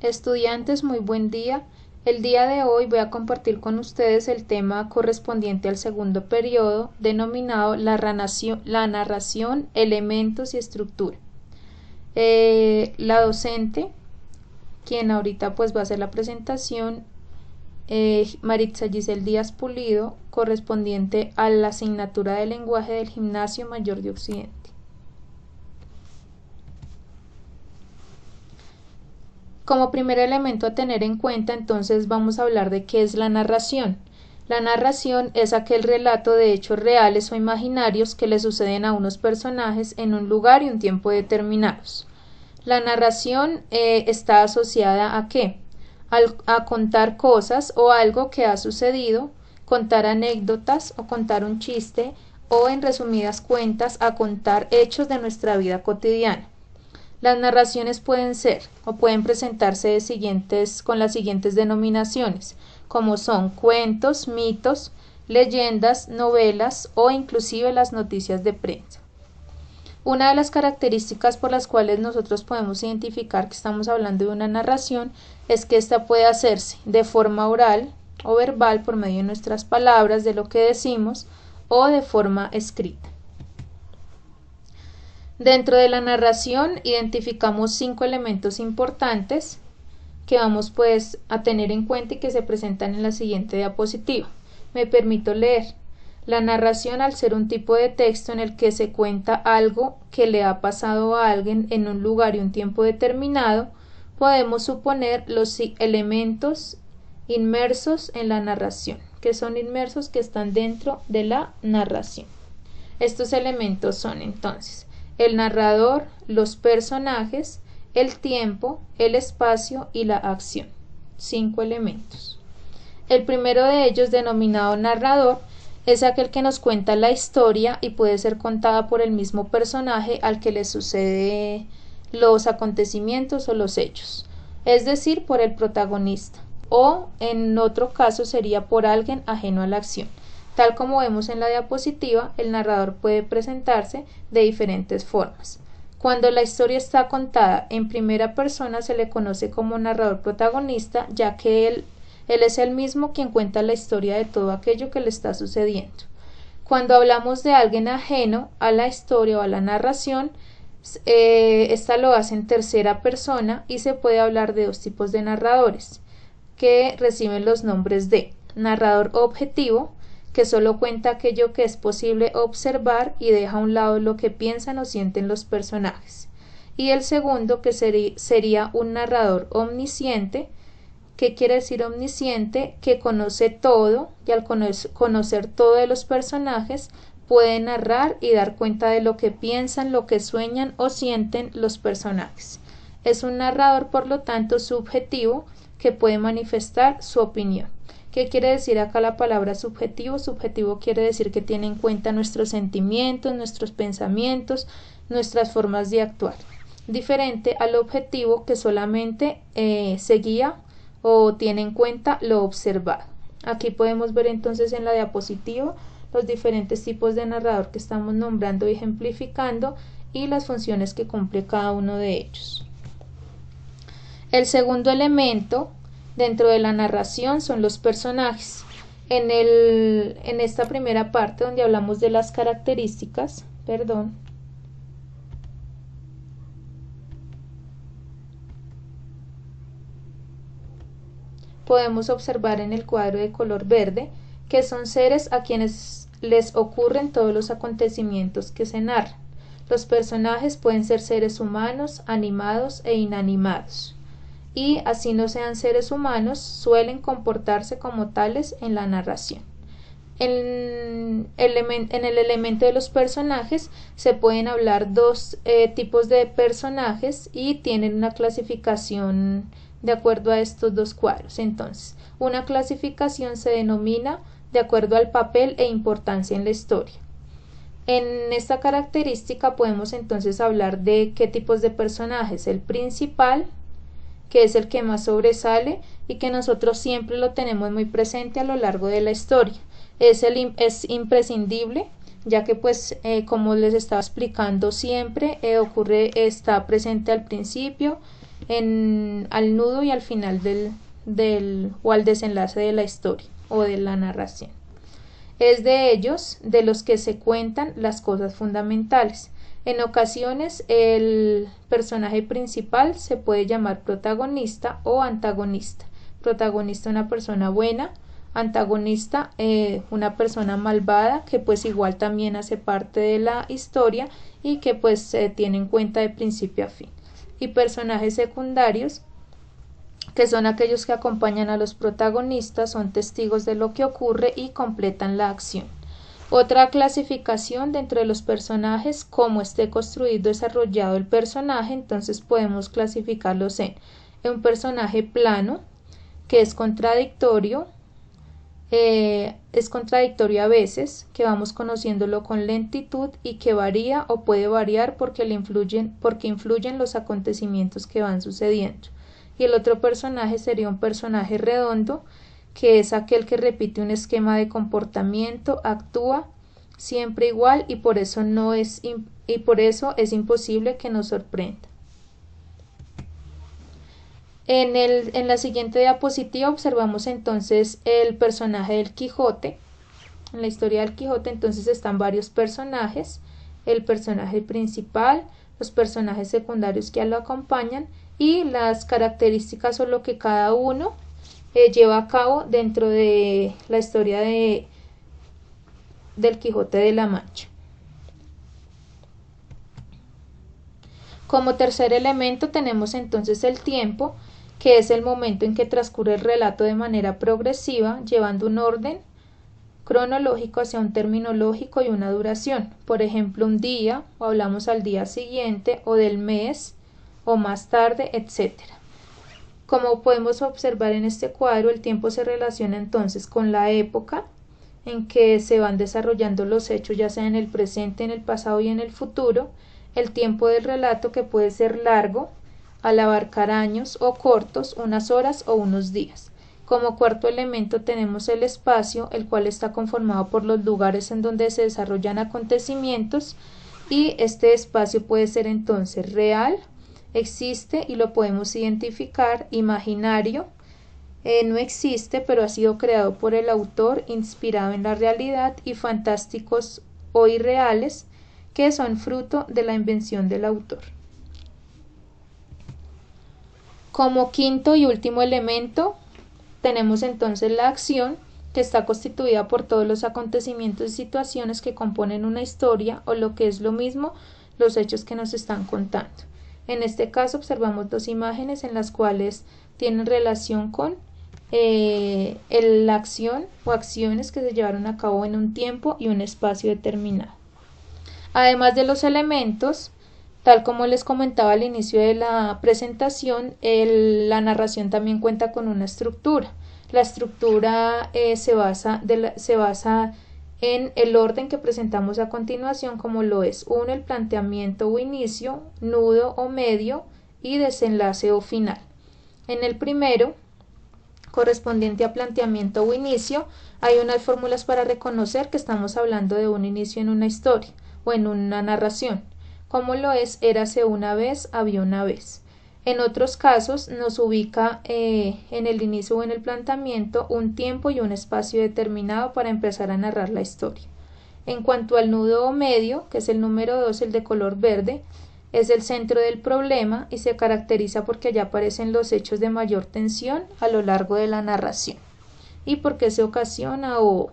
Estudiantes, muy buen día. El día de hoy voy a compartir con ustedes el tema correspondiente al segundo periodo, denominado la narración, elementos y estructura. La docente, quien ahorita pues va a hacer la presentación, Maritza Giselle Díaz Pulido, correspondiente a la asignatura de lenguaje del Gimnasio Mayor de Occidente. Como primer elemento a tener en cuenta, entonces vamos a hablar de qué es la narración. La narración es aquel relato de hechos reales o imaginarios que le suceden a unos personajes en un lugar y un tiempo determinados. La narración está asociada ¿a qué? A contar cosas o algo que ha sucedido, contar anécdotas o contar un chiste o, en resumidas cuentas, a contar hechos de nuestra vida cotidiana. Las narraciones pueden ser o pueden presentarse con las siguientes denominaciones, como son cuentos, mitos, leyendas, novelas o inclusive las noticias de prensa. Una de las características por las cuales nosotros podemos identificar que estamos hablando de una narración es que ésta puede hacerse de forma oral o verbal por medio de nuestras palabras, de lo que decimos, o de forma escrita. Dentro de la narración identificamos 5 elementos importantes que vamos pues a tener en cuenta y que se presentan en la siguiente diapositiva. Me permito leer. La narración, al ser un tipo de texto en el que se cuenta algo que le ha pasado a alguien en un lugar y un tiempo determinado, podemos suponer los elementos inmersos en la narración, que son inmersos, que están dentro de la narración. Estos elementos son entonces el narrador, los personajes, el tiempo, el espacio y la acción. 5 elementos. El primero de ellos, denominado narrador, es aquel que nos cuenta la historia y puede ser contada por el mismo personaje al que le sucede los acontecimientos o los hechos, es decir, por el protagonista, o en otro caso sería por alguien ajeno a la acción. Tal como vemos en la diapositiva, el narrador puede presentarse de diferentes formas. Cuando la historia está contada en primera persona se le conoce como narrador protagonista, ya que él es el mismo quien cuenta la historia de todo aquello que le está sucediendo. Cuando hablamos de alguien ajeno a la historia o a la narración, esta lo hace en tercera persona y se puede hablar de 2 tipos de narradores, que reciben los nombres de narrador objetivo, que solo cuenta aquello que es posible observar y deja a un lado lo que piensan o sienten los personajes. Y el segundo, que sería un narrador omnisciente. ¿Qué quiere decir omnisciente? Que conoce todo y al conocer todo de los personajes puede narrar y dar cuenta de lo que piensan, lo que sueñan o sienten los personajes. Es un narrador, por lo tanto, subjetivo, que puede manifestar su opinión. ¿Qué quiere decir acá la palabra subjetivo? Subjetivo quiere decir que tiene en cuenta nuestros sentimientos, nuestros pensamientos, nuestras formas de actuar. Diferente al objetivo, que solamente se guía o tiene en cuenta lo observado. Aquí podemos ver entonces en la diapositiva los diferentes tipos de narrador que estamos nombrando y ejemplificando y las funciones que cumple cada uno de ellos. El segundo elemento dentro de la narración son los personajes. En esta primera parte donde hablamos de las características, podemos observar en el cuadro de color verde que son seres a quienes les ocurren todos los acontecimientos que se narran. Los personajes pueden ser seres humanos, animados e inanimados, y así no sean seres humanos, suelen comportarse como tales en la narración. En el elemento de los personajes se pueden hablar 2 tipos de personajes y tienen una clasificación de acuerdo a estos 2 cuadros. Entonces, una clasificación se denomina de acuerdo al papel e importancia en la historia. En esta característica podemos entonces hablar de qué tipos de personajes. El principal, que es el que más sobresale y que nosotros siempre lo tenemos muy presente a lo largo de la historia. Es imprescindible, ya que pues como les estaba explicando siempre está presente al principio, al nudo y al final o al desenlace de la historia o de la narración. Es de ellos de los que se cuentan las cosas fundamentales. En ocasiones el personaje principal se puede llamar protagonista o antagonista. Protagonista, una persona buena; antagonista, una persona malvada, que pues igual también hace parte de la historia y que pues se tiene en cuenta de principio a fin. Y personajes secundarios, que son aquellos que acompañan a los protagonistas, son testigos de lo que ocurre y completan la acción. Otra clasificación dentro de los personajes, como esté construido y desarrollado el personaje, entonces podemos clasificarlos en un personaje plano, que es contradictorio a veces, que vamos conociéndolo con lentitud y que varía o puede variar porque influyen los acontecimientos que van sucediendo. Y el otro personaje sería un personaje redondo, que es aquel que repite un esquema de comportamiento, actúa siempre igual y por eso es imposible que nos sorprenda. En la siguiente diapositiva observamos entonces el personaje del Quijote. En la historia del Quijote entonces están varios personajes: el personaje principal, los personajes secundarios que lo acompañan y las características o lo que cada uno lleva a cabo dentro de la historia del Quijote de la Mancha. Como tercer elemento tenemos entonces el tiempo, que es el momento en que transcurre el relato de manera progresiva, llevando un orden cronológico hacia un término lógico y una duración. Por ejemplo, un día, o hablamos al día siguiente, o del mes, o más tarde, etc. Como podemos observar en este cuadro, el tiempo se relaciona entonces con la época en que se van desarrollando los hechos, ya sea en el presente, en el pasado y en el futuro. El tiempo del relato, que puede ser largo, al abarcar años, o cortos, unas horas o unos días. Como cuarto elemento tenemos el espacio, el cual está conformado por los lugares en donde se desarrollan acontecimientos, y este espacio puede ser entonces real, existe y lo podemos identificar; imaginario, no existe pero ha sido creado por el autor, inspirado en la realidad; y fantásticos o irreales, que son fruto de la invención del autor. Como quinto y último elemento tenemos entonces la acción, que está constituida por todos los acontecimientos y situaciones que componen una historia, o lo que es lo mismo, los hechos que nos están contando. En este caso observamos dos imágenes en las cuales tienen relación con la acción o acciones que se llevaron a cabo en un tiempo y un espacio determinado. Además de los elementos, tal como les comentaba al inicio de la presentación, la narración también cuenta con una estructura. La estructura se basa en el orden que presentamos a continuación, como lo es: 1, el planteamiento o inicio; nudo o medio; y desenlace o final. En el primero, correspondiente a planteamiento o inicio, hay unas fórmulas para reconocer que estamos hablando de un inicio en una historia o en una narración, como lo es: érase una vez, había una vez. En otros casos nos ubica en el inicio o en el planteamiento un tiempo y un espacio determinado para empezar a narrar la historia. En cuanto al nudo o medio, que es el número 2, el de color verde, es el centro del problema y se caracteriza porque allá aparecen los hechos de mayor tensión a lo largo de la narración y porque se ocasiona o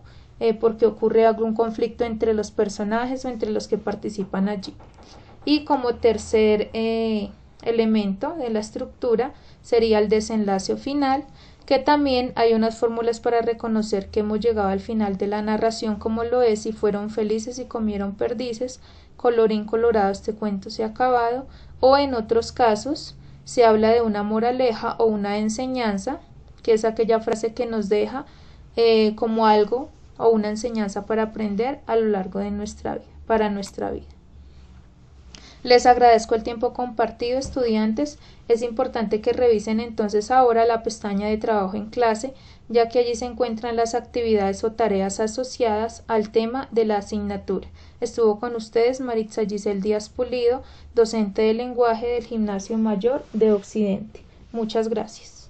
porque ocurre algún conflicto entre los personajes o entre los que participan allí. Y como tercer elemento de la estructura sería el desenlace o final, que también hay unas fórmulas para reconocer que hemos llegado al final de la narración, como lo es: si fueron felices y comieron perdices, colorín colorado, este cuento se ha acabado. O en otros casos se habla de una moraleja o una enseñanza, que es aquella frase que nos deja como algo o una enseñanza para aprender a lo largo de nuestra vida, para nuestra vida. Les agradezco el tiempo compartido, estudiantes. Es importante que revisen entonces ahora la pestaña de trabajo en clase, ya que allí se encuentran las actividades o tareas asociadas al tema de la asignatura. Estuvo con ustedes Maritza Giselle Díaz Pulido, docente de lenguaje del Gimnasio Mayor de Occidente. Muchas gracias.